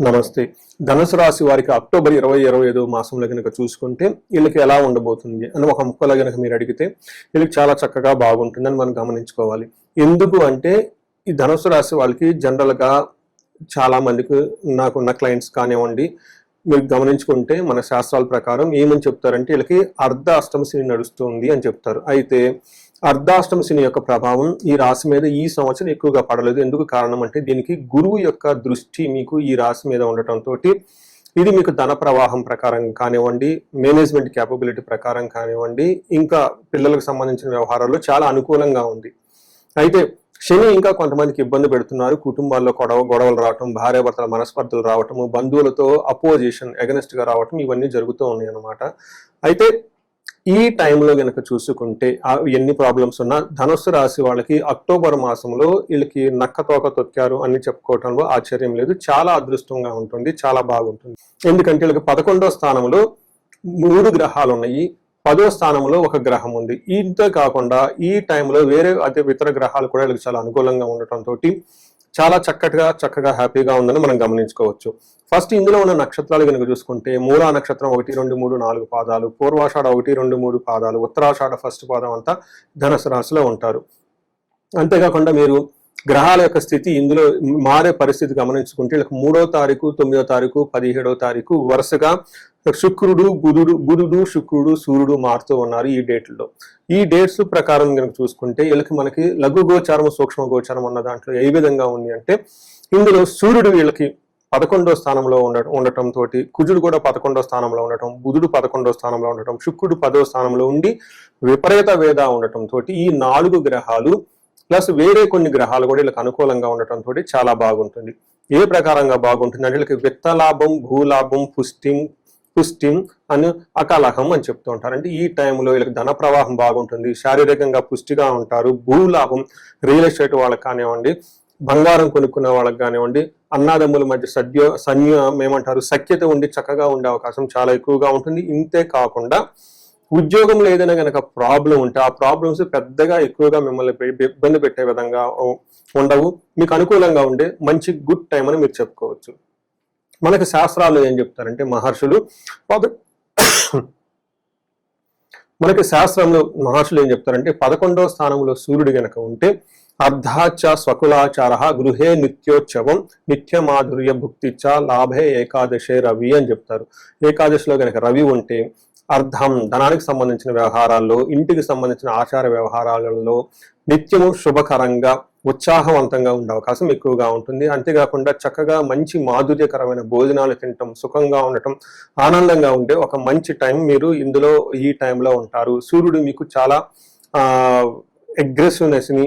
నమస్తే. ధనుసు రాశి వారికి అక్టోబర్ 2025 మాసంలో గనక చూసుకుంటే వీళ్ళకి ఎలా ఉండబోతుంది అని ఒక ముక్కలో గనక మీరు అడిగితే వీళ్ళకి చాలా చక్కగా బాగుంటుందని మనం గమనించుకోవాలి. ఎందుకు అంటే ఈ ధనుసు రాశి వాళ్ళకి జనరల్గా చాలా మందికి నాకున్న క్లయింట్స్ కానివ్వండి, మీరు గమనించుకుంటే మన శాస్త్రాల ప్రకారం ఏమని చెప్తారంటే వీళ్ళకి అర్ధ అష్టమ శని నడుస్తుంది అని చెప్తారు. అయితే అర్ధాష్టమ శని యొక్క ప్రభావం ఈ రాశి మీద ఈ సంవత్సరం ఎక్కువగా పడలేదు. ఎందుకు కారణం అంటే దీనికి గురువు యొక్క దృష్టి మీకు ఈ రాశి మీద ఉండటంతో ఇది మీకు ధన ప్రవాహం ప్రకారం కానివ్వండి, మేనేజ్మెంట్ క్యాపబిలిటీ ప్రకారం కానివ్వండి, ఇంకా పిల్లలకు సంబంధించిన వ్యవహారాల్లో చాలా అనుకూలంగా ఉంది. అయితే శని ఇంకా కొంతమందికి ఇబ్బంది పెడుతున్నారు. కుటుంబాల్లో గొడవలు రావటం, భార్యాభర్తల మనస్పర్ధలు రావటము, బంధువులతో అపోజిషన్ ఎగనెస్ట్ గా రావటం, ఇవన్నీ జరుగుతూ ఉన్నాయి అన్నమాట. అయితే ఈ టైంలో గనక చూసుకుంటే ఎన్ని ప్రాబ్లమ్స్ ఉన్నా ధనుస్సు రాశి వాళ్ళకి అక్టోబర్ మాసంలో వీళ్ళకి నక్క తోక తొక్కారు అని చెప్పుకోవటంలో ఆశ్చర్యం లేదు. చాలా అదృష్టంగా ఉంటుంది, చాలా బాగుంటుంది. ఎందుకంటే వీళ్ళకి 11వ స్థానంలో 3 గ్రహాలు ఉన్నాయి, 10వ స్థానంలో ఒక గ్రహం ఉంది. ఇంతే కాకుండా ఈ టైంలో వేరే ఇతర గ్రహాలు కూడా వీళ్ళకి చాలా అనుకూలంగా ఉండటంతో చాలా చక్కగా హ్యాపీగా ఉందని మనం గమనించుకోవచ్చు. ఫస్ట్ ఇందులో ఉన్న నక్షత్రాలు కనుక చూసుకుంటే మూలా నక్షత్రం 1, 2, 3, 4 పాదాలు, పూర్వాషాఢ 1, 2, 3 పాదాలు, ఉత్తరాషాఢ ఫస్ట్ పాదం అంతా ధనుసు రాశిలో ఉంటారు. అంతేకాకుండా మీరు గ్రహాల యొక్క స్థితి ఇందులో మారే పరిస్థితి గమనించుకుంటే వీళ్ళకి 3వ తారీఖు, 9వ తారీఖు, 17వ తారీఖు వరుసగా శుక్రుడు, బుధుడు, శుక్రుడు, సూర్యుడు మారుతూ ఉన్నారు ఈ డేట్లలో. ఈ డేట్స్ ప్రకారం కనుక చూసుకుంటే వీళ్ళకి మనకి లఘు గోచారం, సూక్ష్మ గోచారం అన్న దాంట్లో ఏ విధంగా ఉంది అంటే ఇందులో సూర్యుడు వీళ్ళకి 11వ స్థానంలో ఉండటం తోటి, కుజుడు కూడా 11వ స్థానంలో ఉండటం, బుధుడు 11వ స్థానంలో ఉండటం, శుక్రుడు 10వ స్థానంలో ఉండి విపరీత వేద ఉండటం తోటి ఈ 4 గ్రహాలు ప్లస్ వేరే కొన్ని గ్రహాలు కూడా వీళ్ళకి అనుకూలంగా ఉండటం తోటి చాలా బాగుంటుంది. ఏ ప్రకారంగా బాగుంటుంది అంటే వీళ్ళకి విత్తలాభం, భూలాభం, పుష్టిం అని అకాలహం అని చెప్తూ ఉంటారు. అంటే ఈ టైంలో వీళ్ళకి ధన ప్రవాహం బాగుంటుంది, శారీరకంగా పుష్టిగా ఉంటారు. భూలాభం రియల్ ఎస్టేట్ వాళ్ళకి కానివ్వండి, బంగారం కొనుక్కున్న వాళ్ళకి కానివ్వండి, అన్నాదమ్ముల మధ్య సఖ్యత ఉండి చక్కగా ఉండే అవకాశం చాలా ఎక్కువగా ఉంటుంది. ఇంతే కాకుండా ఉద్యోగంలో ఏదైనా కనుక ప్రాబ్లం ఉంటే ఆ ప్రాబ్లమ్స్ పెద్దగా ఎక్కువగా మిమ్మల్ని ఇబ్బంది పెట్టే విధంగా ఉండవు. మీకు అనుకూలంగా ఉండే మంచి గుడ్ టైం అని మీరు చెప్పుకోవచ్చు. మనకి శాస్త్రాలు ఏం చెప్తారంటే మహర్షులు ఏం చెప్తారంటే 11వ స్థానంలో సూర్యుడు గనక ఉంటే అర్ధాచ స్వకులాచార గృహే నిత్యోత్సవం నిత్యమాధుర్య భుక్తిచ్చ లాభే ఏకాదశే రవి అని చెప్తారు. ఏకాదశిలో గనక రవి ఉంటే అర్థం ధనానికి సంబంధించిన వ్యవహారాల్లో, ఇంటికి సంబంధించిన ఆచార వ్యవహారాలలో నిత్యము శుభకరంగా ఉత్సాహవంతంగా ఉండే అవకాశం ఎక్కువగా ఉంటుంది. అంతేకాకుండా చక్కగా మంచి మాధుర్యకరమైన భోజనాలు తినటం, సుఖంగా ఉండటం, ఆనందంగా ఉండే ఒక మంచి టైం మీరు ఇందులో ఈ టైంలో ఉంటారు. సూర్యుడు మీకు చాలా అగ్రెసివ్నెస్ ని,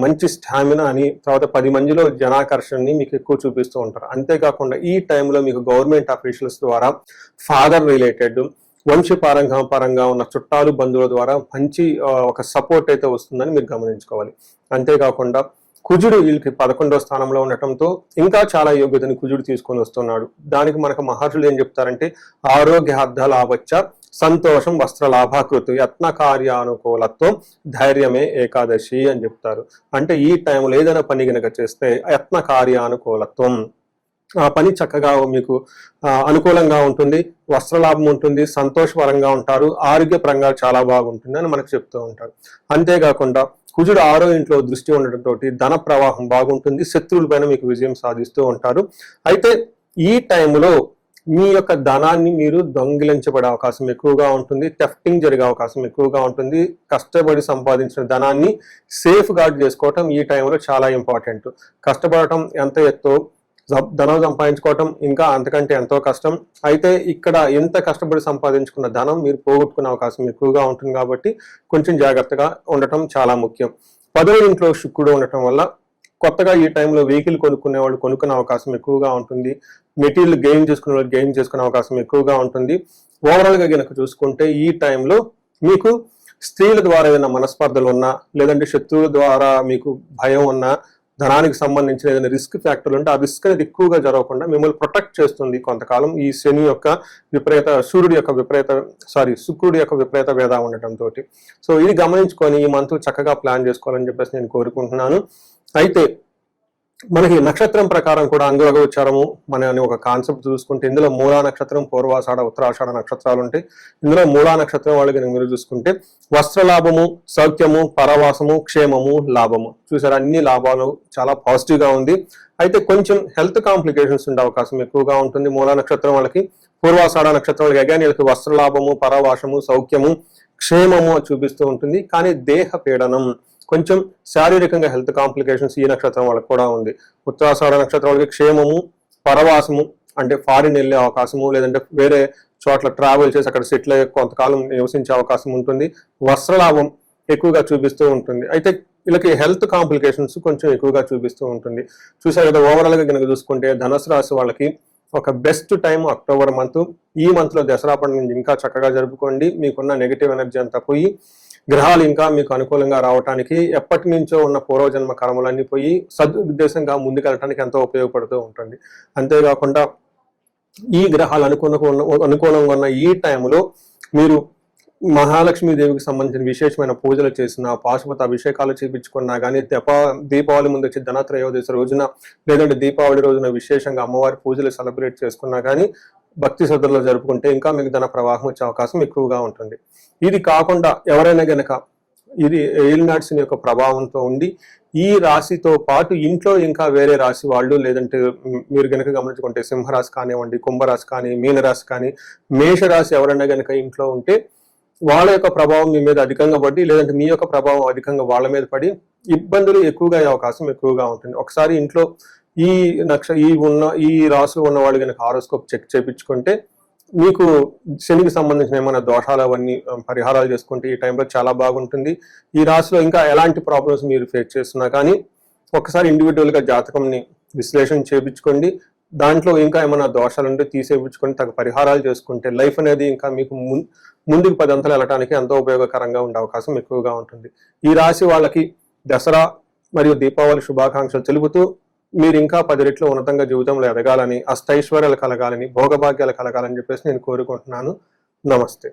మంచి స్టామినా అని, తర్వాత 10 మందిలో జనాకర్షణని మీకు ఎక్కువ చూపిస్తూ ఉంటారు. అంతేకాకుండా ఈ టైంలో మీకు గవర్నమెంట్ అఫీషియల్స్ ద్వారా, ఫాదర్ రిలేటెడ్, వంశపారంగా ఉన్న చుట్టాలు, బంధువుల ద్వారా మంచి ఒక సపోర్ట్ అయితే వస్తుందని మీరు గమనించుకోవాలి. అంతేకాకుండా కుజుడు వీళ్ళకి 11వ స్థానంలో ఉండటంతో ఇంకా చాలా యోగ్యతని కుజుడు తీసుకొని వస్తున్నాడు. దానికి మనకు మహర్షులు ఏం చెప్తారంటే ఆరోగ్యార్థ లాభచ్చ సంతోషం వస్త్రలాభాకృతి యత్న కార్యానుకూలత్వం ధైర్యమే ఏకాదశి అని చెప్తారు. అంటే ఈ టైంలో ఏదైనా పని గనక చేస్తే యత్న కార్యానుకూలత్వం, ఆ పని చక్కగా మీకు అనుకూలంగా ఉంటుంది, వస్త్రలాభం ఉంటుంది, సంతోషపరంగా ఉంటారు, ఆరోగ్యపరంగా చాలా బాగుంటుంది అని మనకు చెప్తూ ఉంటారు. అంతేకాకుండా కుజుడు 6వ ఇంట్లో దృష్టి ఉండటంతో ధన ప్రవాహం బాగుంటుంది, శత్రువుల పైన మీకు విజయం సాధిస్తూ ఉంటారు. అయితే ఈ టైంలో మీ యొక్క ధనాన్ని మీరు దొంగిలించబడే అవకాశం ఎక్కువగా ఉంటుంది, థెఫ్టింగ్ జరిగే అవకాశం ఎక్కువగా ఉంటుంది. కష్టపడి సంపాదించిన ధనాన్ని సేఫ్ గార్డ్ చేసుకోవటం ఈ టైంలో చాలా ఇంపార్టెంట్. కష్టపడటం ఎంత ఎత్తో ధనం సంపాదించుకోవటం ఇంకా అంతకంటే ఎంతో కష్టం. అయితే ఇక్కడ ఎంత కష్టపడి సంపాదించుకున్న ధనం మీరు పోగొట్టుకునే అవకాశం ఎక్కువగా ఉంటుంది. కాబట్టి కొంచెం జాగ్రత్తగా ఉండటం చాలా ముఖ్యం. 10వ ఇంట్లో శుక్రుడు ఉండటం వల్ల కొత్తగా ఈ టైంలో వెహికల్ కొనుక్కునే వాళ్ళు కొనుక్కునే అవకాశం ఎక్కువగా ఉంటుంది. మెటీరియల్ గెయిన్ చేసుకునే వాళ్ళు గెయిన్ చేసుకునే అవకాశం ఎక్కువగా ఉంటుంది. ఓవరాల్ గా కనుక చూసుకుంటే ఈ టైంలో మీకు స్త్రీల ద్వారా ఏదైనా మనస్పర్ధలు ఉన్నా, లేదంటే శత్రువుల ద్వారా మీకు భయం ఉన్నా, ధనానికి సంబంధించిన ఏదైనా రిస్క్ ఫ్యాక్టర్ ఉంటే ఆ రిస్క్ అనేది ఎక్కువగా జరగకుండా మిమ్మల్ని ప్రొటెక్ట్ చేస్తుంది కొంతకాలం ఈ శని యొక్క శుక్రుడి యొక్క విపరీత వేద ఉండటంతో. సో ఇది గమనించుకొని ఈ మంత్ చక్కగా ప్లాన్ చేసుకోవాలని చెప్పేసి నేను కోరుకుంటున్నాను. అయితే మనకి నక్షత్రం ప్రకారం కూడా అంగుళగోచారము అనే ఒక కాన్సెప్ట్ చూసుకుంటే ఇందులో మూలా నక్షత్రం, పూర్వాషాఢ, ఉత్తరాషాఢ నక్షత్రాలు ఉంటాయి. ఇందులో మూలా నక్షత్రం వాళ్ళకి మీరు చూసుకుంటే వస్త్రలాభము, సౌఖ్యము, పరవాసము, క్షేమము, లాభము. చూసారు, అన్ని లాభాలు చాలా పాజిటివ్ గా ఉంది. అయితే కొంచెం హెల్త్ కాంప్లికేషన్స్ ఉండే అవకాశం ఎక్కువగా ఉంటుంది మూలా నక్షత్రం వాళ్ళకి. పూర్వాషాఢ నక్షత్రం వాళ్ళకి అగైన్ వీళ్ళకి వస్త్రలాభము, పరవాసము, సౌఖ్యము, క్షేమము చూపిస్తూ ఉంటుంది. కానీ దేహ పీడనం, కొంచెం శారీరకంగా హెల్త్ కాంప్లికేషన్స్ ఈ నక్షత్రం వాళ్ళకి కూడా ఉంది. ఉత్తరాషాఢ నక్షత్రం వాళ్ళకి క్షేమము, పరవాసము అంటే ఫారిన్ వెళ్ళే అవకాశము, లేదంటే వేరే చోట్ల ట్రావెల్ చేసి అక్కడ సెటిల్ అయ్యే కొంతకాలం నివసించే అవకాశం ఉంటుంది. వస్త్రలాభం ఎక్కువగా చూపిస్తూ ఉంటుంది. అయితే వీళ్ళకి హెల్త్ కాంప్లికేషన్స్ కొంచెం ఎక్కువగా చూపిస్తూ ఉంటుంది. చూసారు కదా, ఓవరాల్ గా కనుక చూసుకుంటే ధనుసు రాశి వాళ్ళకి ఒక బెస్ట్ టైం అక్టోబర్ మంత్. ఈ మంత్ లో దసరా పండుగ ఇంకా చక్కగా జరుపుకోండి. మీకున్న నెగిటివ్ ఎనర్జీ అంతా పోయి గ్రహాలు ఇంకా మీకు అనుకూలంగా రావడానికి, ఎప్పటి నుంచో ఉన్న పూర్వజన్మ కర్మలన్నీ పోయి సదుద్దేశంగా ముందుకెళ్ళడానికి ఎంతో ఉపయోగపడుతూ ఉంటుంది. అంతేకాకుండా ఈ గ్రహాలు అనుకూలంగా ఉన్న ఈ టైంలో మీరు మహాలక్ష్మీదేవికి సంబంధించిన విశేషమైన పూజలు చేసిన, పాశుపత అభిషేకాలు చేయించుకున్నా కానీ, దీపావళి ముందు వచ్చి ధనత్రయోదశి రోజున లేదంటే దీపావళి రోజున విశేషంగా అమ్మవారి పూజలు సెలబ్రేట్ చేసుకున్నా కానీ, భక్తి శ్రద్ధలో జరుపుకుంటే ఇంకా మీకు ధన ప్రవాహం వచ్చే అవకాశం ఎక్కువగా ఉంటుంది. ఇది కాకుండా ఎవరైనా గనక ఇది ఏలినాడ్స్ యొక్క ప్రభావంతో ఉండి ఈ రాశితో పాటు ఇంట్లో ఇంకా వేరే రాశి వాళ్ళు, లేదంటే మీరు గనక గమనించుకుంటే సింహరాశి కానివ్వండి, కుంభరాశి కానీ, మీనరాశి కానీ, మేషరాశి ఎవరైనా గనక ఇంట్లో ఉంటే వాళ్ళ యొక్క ప్రభావం మీ మీద అధికంగా పడి, లేదంటే మీ యొక్క ప్రభావం అధికంగా వాళ్ళ మీద పడి ఇబ్బందులు ఎక్కువగా అయ్యే అవకాశం ఎక్కువగా ఉంటుంది. ఒకసారి ఇంట్లో ఈ రాశులు ఉన్న వాళ్ళు కనుక హారోస్కోప్ చెక్ చేయించుకుంటే మీకు శనికి సంబంధించిన ఏమైనా దోషాలు అవన్నీ పరిహారాలు చేసుకుంటే ఈ టైంలో చాలా బాగుంటుంది. ఈ రాశిలో ఇంకా ఎలాంటి ప్రాబ్లమ్స్ మీరు ఫేస్ చేస్తున్నా కానీ ఒకసారి ఇండివిజువల్ గా జాతకంని విశ్లేషణ చేయించుకోండి. దాంట్లో ఇంకా ఏమైనా దోషాలు ఉంటే తీసేయించుకొని తగ్గ పరిహారాలు చేసుకుంటే లైఫ్ అనేది ఇంకా మీకు ముందుకు 10 అంతలు వెళ్ళడానికి ఎంతో ఉపయోగకరంగా ఉండే అవకాశం ఎక్కువగా ఉంటుంది. ఈ రాశి వాళ్ళకి దసరా మరియు దీపావళి శుభాకాంక్షలు తెలుపుతూ మీరు ఇంకా 10 రెట్లు ఉన్నతంగా జీవితంలో ఎదగాలని, అష్టైశ్వర్యాలు కలగాలని, భోగభాగ్యాలు కలగాలని చెప్పేసి నేను కోరుకుంటున్నాను. నమస్తే.